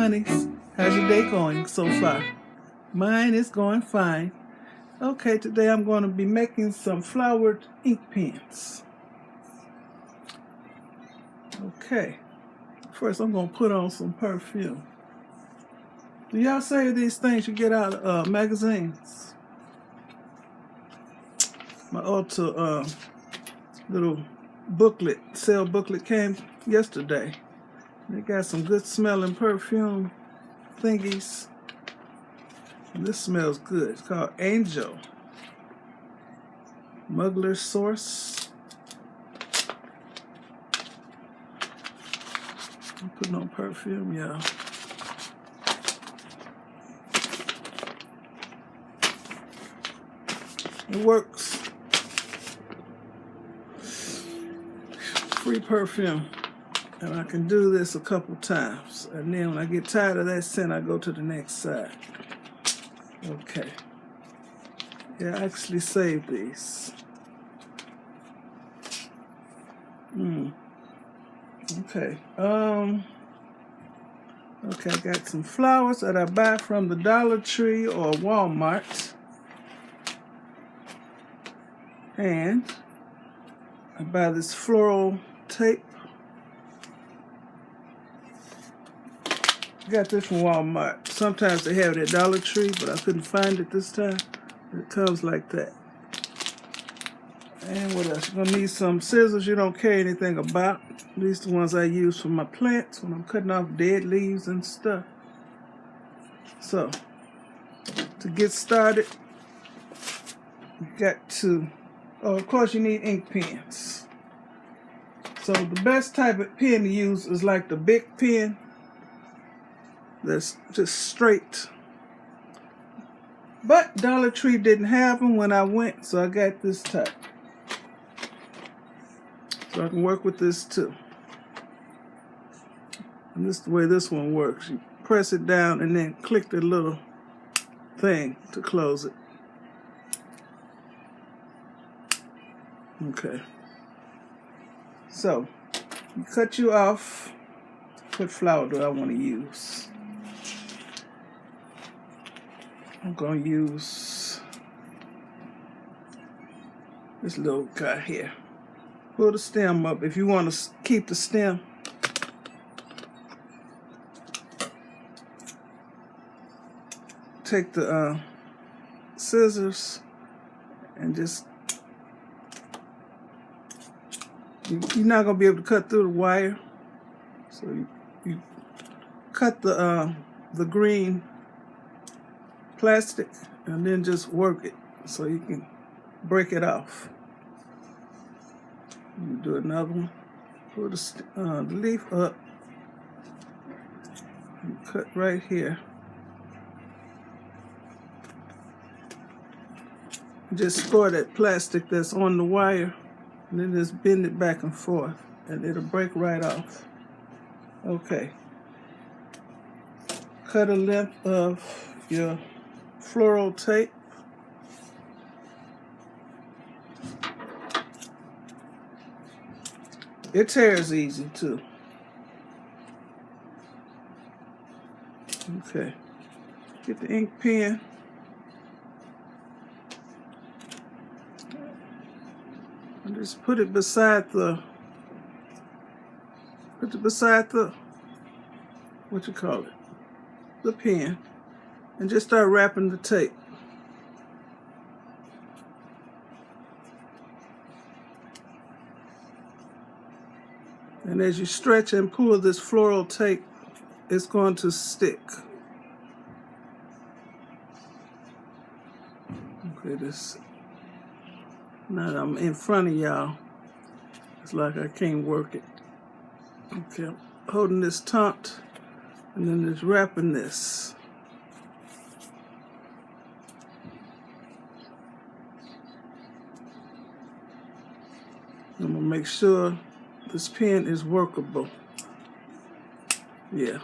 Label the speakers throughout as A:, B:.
A: honeys. How's your day going so far? Mine is going fine. Okay, today I'm going to be making some flowered ink pens. Okay, first I'm going to put on some perfume. Do y'all say these things you get out of magazines? My Ulta little booklet, sale booklet came yesterday. They got some good smelling perfume thingies. And this smells good. It's called Angel. Muggler Source. I'm putting on perfume, y'all. It works. Free perfume. And I can do this a couple times. And then when I get tired of that scent, I go to the next side. Okay. Yeah, I actually saved these. Okay. Okay, I got some flowers that I buy from the Dollar Tree or Walmart. And I buy this floral tape. I got this from Walmart. Sometimes they have it at Dollar Tree, but I couldn't find it this time. It comes like that. And what else? You're gonna need some scissors you don't care anything about. These are the ones I use for my plants when I'm cutting off dead leaves and stuff. So, to get started, you got to, of course you need ink pens. So the best type of pen to use is like the big pen. That's just straight. But Dollar Tree didn't have them when I went, so I got this type. So I can work with this too. And this is the way this one works. You press it down and then click the little thing to close it. Okay. So, you cut you off. What flower do I want to use? I'm going to use this little guy here. Pull the stem up. If you want to keep the stem, take the scissors and just, you're not going to be able to cut through the wire. So you cut the green plastic and then just work it so you can break it off. You do another one. Pull the leaf up and cut right here. Just score that plastic that's on the wire and then just bend it back and forth and it'll break right off. Okay. Cut a length of your floral tape. It tears easy too. Okay. Get the ink pen. And just put it beside the, what you call it? The pen. And just start wrapping the tape. And as you stretch and pull this floral tape, it's going to stick. Okay, this, now that I'm in front of y'all, it's like I can't work it. Okay, I'm holding this taunt and then just wrapping this. I'm gonna make sure this pen is workable. Yeah.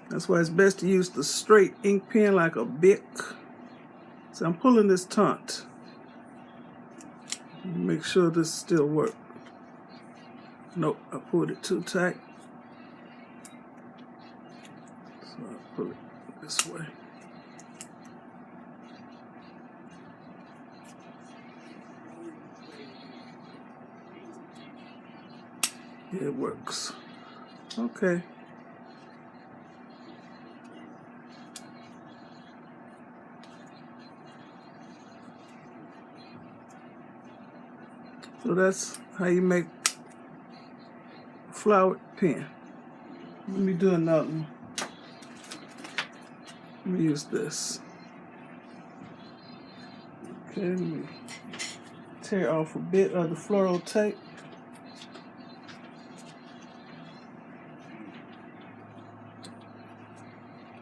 A: That's why it's best to use the straight ink pen like a Bic. So I'm pulling this taunt. Make sure this still works. Nope, I pulled it too tight. pull it this way. Yeah, it works. Okay. So that's how you make a flowered pen. Let me do another one. Let me use this. Okay, let me tear off a bit of the floral tape.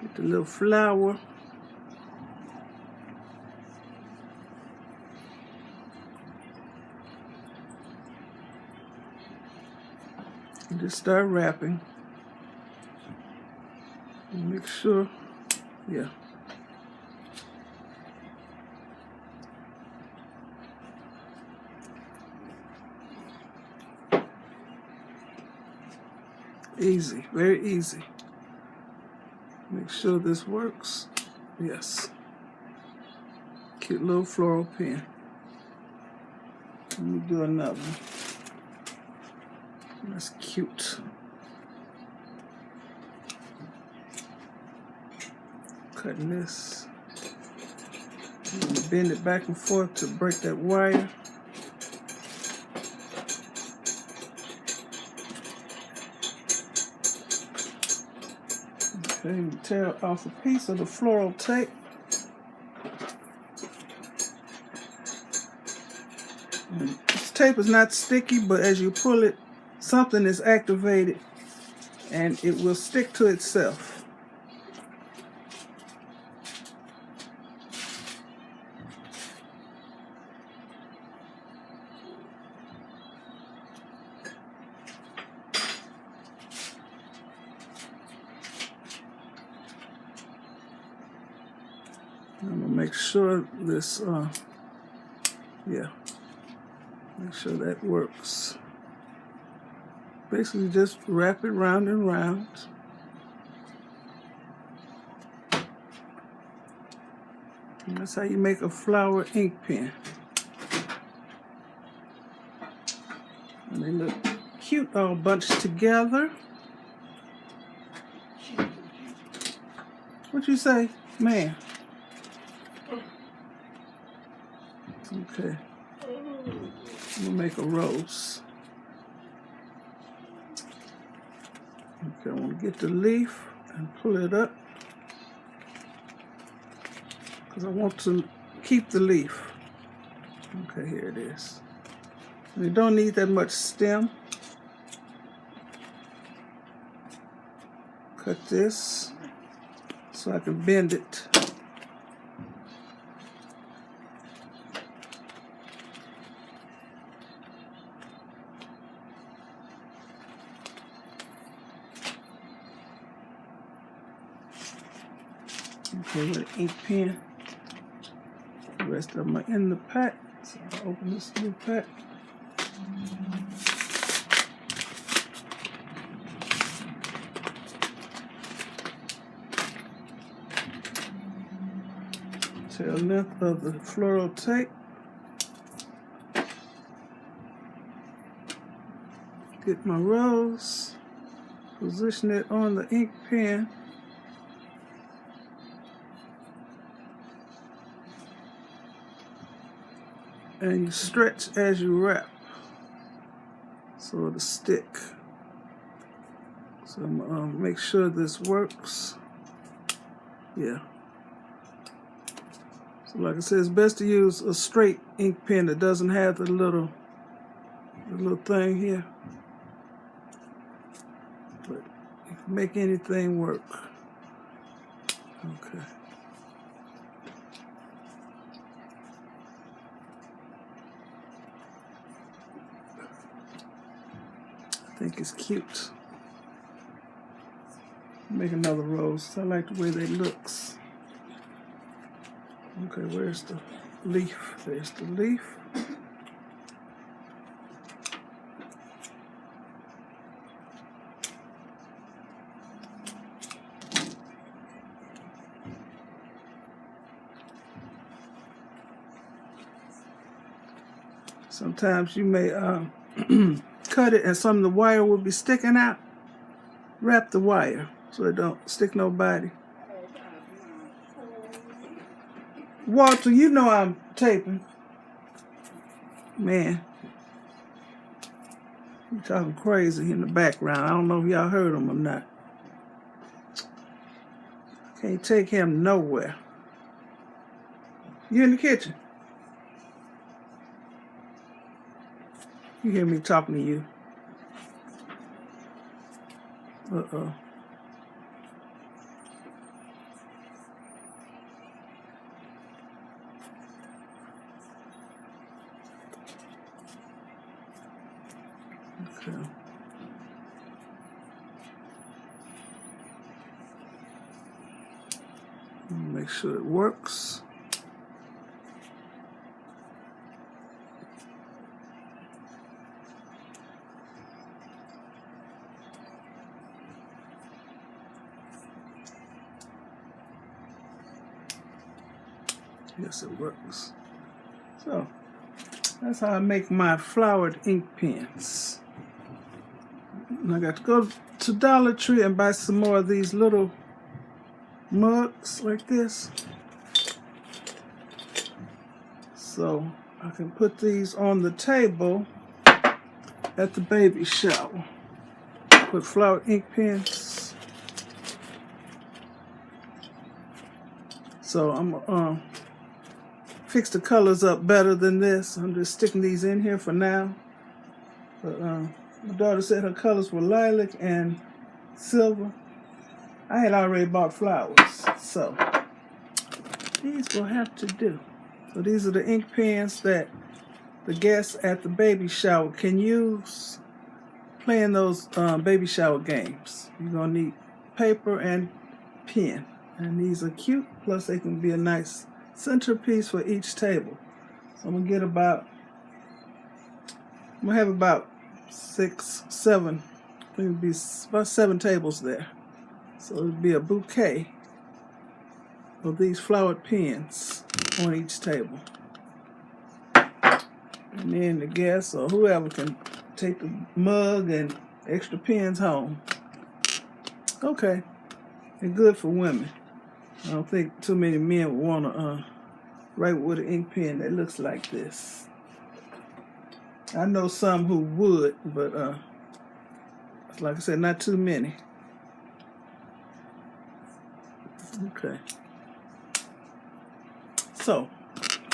A: Get the little flower. And just start wrapping. And make sure, yeah. Easy, very easy. Make sure this works. Yes. Cute little floral pen. Let me do another one. That's cute. Cutting this. Bend it back and forth to break that wire. Okay, tear off a piece of the floral tape. And this tape is not sticky, but as you pull it, something is activated and it will stick to itself. I'm gonna make sure this, yeah, make sure that works. Basically just wrap it round and round. And that's how you make a flower ink pen. And they look cute all bunched together. What you say, man? Okay. I'm gonna make a rose. Okay, I want to get the leaf and pull it up because I want to keep the leaf. Okay, here it is. And you don't need that much stem. Cut this so I can bend it. Okay, with an ink pen. The rest of them are in the pack. So I'll open this new pack. Tail length of the floral tape. Get my rose. Position it on the ink pen. And you stretch as you wrap so it'll stick. So I'm gonna make sure this works. Yeah. So like I said, it's best to use a straight ink pen that doesn't have the little thing here. But you can make anything work. Okay. I think it's cute. Make another rose. I like the way they looks. Okay, where's the leaf? There's the leaf. Sometimes you may cut it and some of the wire will be sticking out. Wrap the wire so it don't stick nobody. Walter, you know I'm taping. Man, he's talking crazy in the background. I don't know if y'all heard him or not. Can't take him nowhere. You in the kitchen? You hear me talking to you? Uh-oh. Okay. Make sure it works. Yes, it works. So, that's how I make my flowered ink pens. And I got to go to Dollar Tree and buy some more of these little mugs like this. So, I can put these on the table at the baby shower. Put flowered ink pens. So, I'm fix the colors up better than this. I'm just sticking these in here for now. But my daughter said her colors were lilac and silver. I had already bought flowers, so these will have to do. So these are the ink pens that the guests at the baby shower can use playing those baby shower games. You're gonna need paper and pen, and these are cute. Plus they can be a nice centerpiece for each table. So I'm gonna have about 6, 7. I think it'll be about 7 tables there. So it'll be a bouquet of these flowered pens on each table. And then the guests or whoever can take the mug and extra pens home. Okay, they're good for women. I don't think too many men would want to write with an ink pen that looks like this. I know some who would, but like I said, not too many. Okay. So,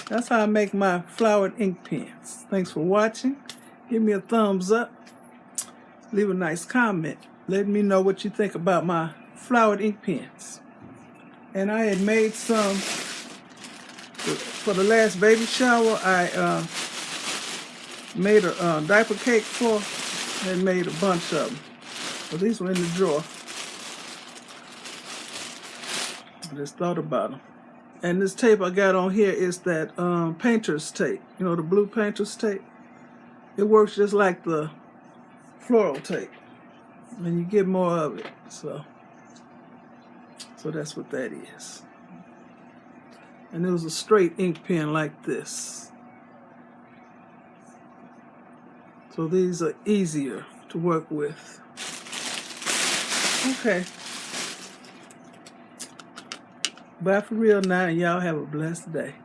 A: that's how I make my flowered ink pens. Thanks for watching. Give me a thumbs up. Leave a nice comment. Let me know what you think about my flowered ink pens. And I had made some for the last baby shower. I made a diaper cake for and made a bunch of them. So these were in the drawer. I just thought about them. And this tape I got on here is that painter's tape. You know, the blue painter's tape. It works just like the floral tape. And you get more of it. So that's what that is. And it was a straight ink pen like this. So these are easier to work with. Okay. Bye for real now, and y'all have a blessed day.